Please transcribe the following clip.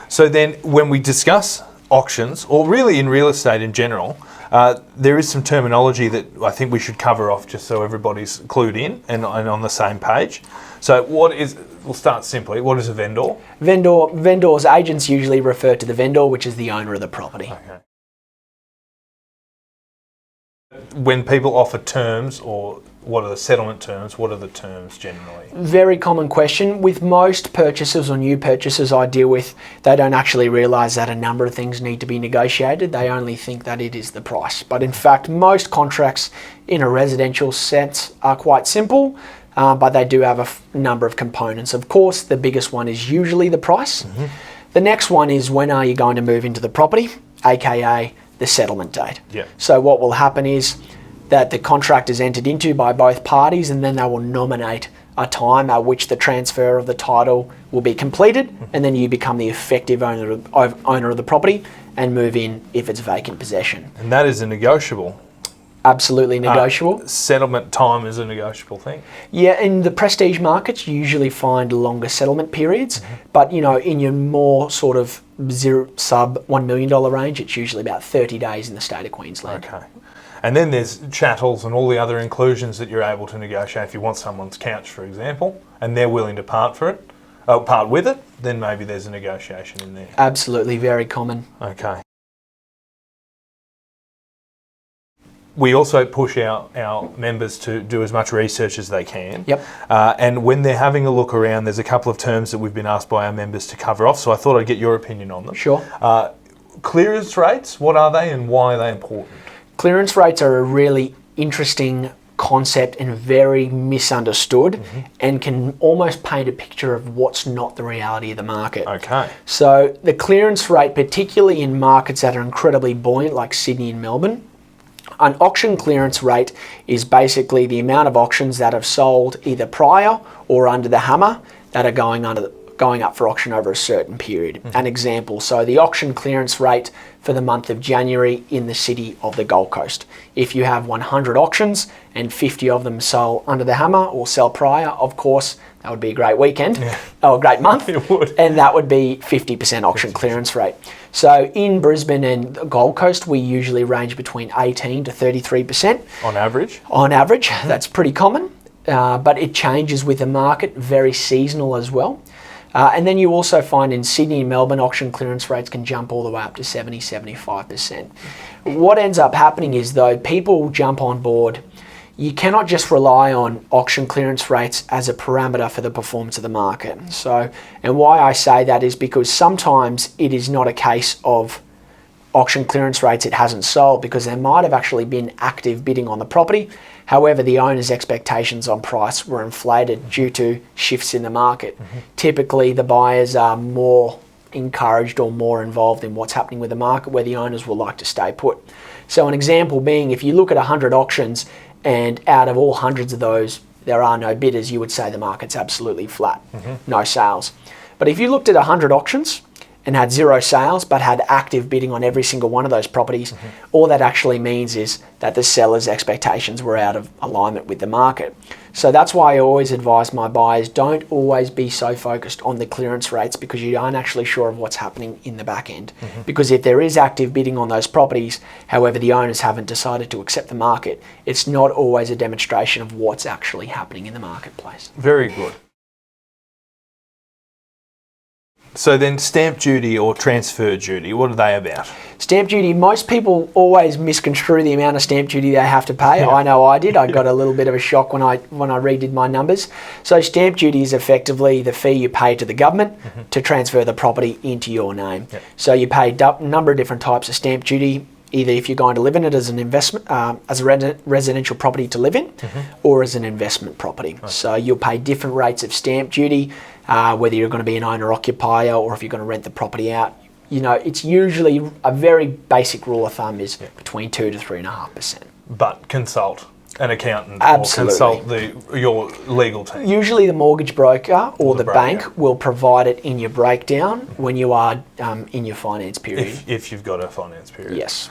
So then when we discuss auctions, or really in real estate in general, there is some terminology that I think we should cover off just so everybody's clued in and on the same page. So we'll start simply, what is a vendor? Vendors, agents usually refer to the vendor, which is the owner of the property. Okay. When people offer terms, or what are the settlement terms, what are the terms generally? Very common question. With most purchasers or new purchasers I deal with, they don't actually realise that a number of things need to be negotiated. They only think that it is the price. But in fact, most contracts in a residential sense are quite simple, but they do have a number of components. Of course, the biggest one is usually the price. Mm-hmm. The next one is when are you going to move into the property, aka the settlement date. Yep. So what will happen is that the contract is entered into by both parties, and then they will nominate a time at which the transfer of the title will be completed, and then you become the effective owner of the property and move in if it's vacant possession. And that is a negotiable. Absolutely negotiable. Settlement time is a negotiable thing. Yeah, in the prestige markets, you usually find longer settlement periods, but in your more sort of sub $1 million range, it's usually about 30 days in the state of Queensland. Okay. And then there's chattels and all the other inclusions that you're able to negotiate. If you want someone's couch, for example, and they're willing to part with it, then maybe there's a negotiation in there. Absolutely, very common. Okay. We also push our members to do as much research as they can. Yep. And when they're having a look around, there's a couple of terms that we've been asked by our members to cover off, so I thought I'd get your opinion on them. Sure. Clearance rates, what are they and why are they important? Clearance rates are a really interesting concept and very misunderstood, and can almost paint a picture of what's not the reality of the market. Okay. So the clearance rate, particularly in markets that are incredibly buoyant like Sydney and Melbourne, an auction clearance rate is basically the amount of auctions that have sold either prior or under the hammer that are going up for auction over a certain period. An example, so the auction clearance rate for the month of January in the city of the Gold Coast. If you have 100 auctions and 50 of them sell under the hammer or sell prior, of course, that would be a great weekend, or a great month. It would. And that would be 50% auction clearance rate. So in Brisbane and the Gold Coast, we usually range between 18 to 33%. On average? On average, that's pretty common, but it changes with the market, very seasonal as well. And then you also find in Sydney and Melbourne, auction clearance rates can jump all the way up to 70, 75%. What ends up happening is, though, people jump on board. You cannot just rely on auction clearance rates as a parameter for the performance of the market. So, and why I say that is because sometimes it is not a case of auction clearance rates it hasn't sold, because there might have actually been active bidding on the property. However, the owner's expectations on price were inflated due to shifts in the market. Typically, the buyers are more encouraged or more involved in what's happening with the market, where the owners will like to stay put. So an example being, if you look at 100 auctions and out of all hundreds of those, there are no bidders, you would say the market's absolutely flat, no sales. But if you looked at 100 auctions and had 0 sales but had active bidding on every single one of those properties, all that actually means is that the seller's expectations were out of alignment with the market. So that's why I always advise my buyers, don't always be so focused on the clearance rates, because you aren't actually sure of what's happening in the back end. Because if there is active bidding on those properties, however the owners haven't decided to accept the market, it's not always a demonstration of what's actually happening in the marketplace. Very good. So then stamp duty or transfer duty, what are they about? Stamp duty, most people always misconstrue the amount of stamp duty they have to pay. I know I did. I got a little bit of a shock when I redid my numbers. So stamp duty is effectively the fee you pay to the government to transfer the property into your name. So you pay a number of different types of stamp duty, either if you're going to live in it as an investment, as a residential property to live in, or as an investment property. So you'll pay different rates of stamp duty, whether you're going to be an owner-occupier or if you're going to rent the property out. You know, it's usually a very basic rule of thumb is between 2 to 3.5%. But consult an accountant. Absolutely. Or consult your legal team. Usually the mortgage broker or the bank will provide it in your breakdown when you are in your finance period. If you've got a finance period. Yes.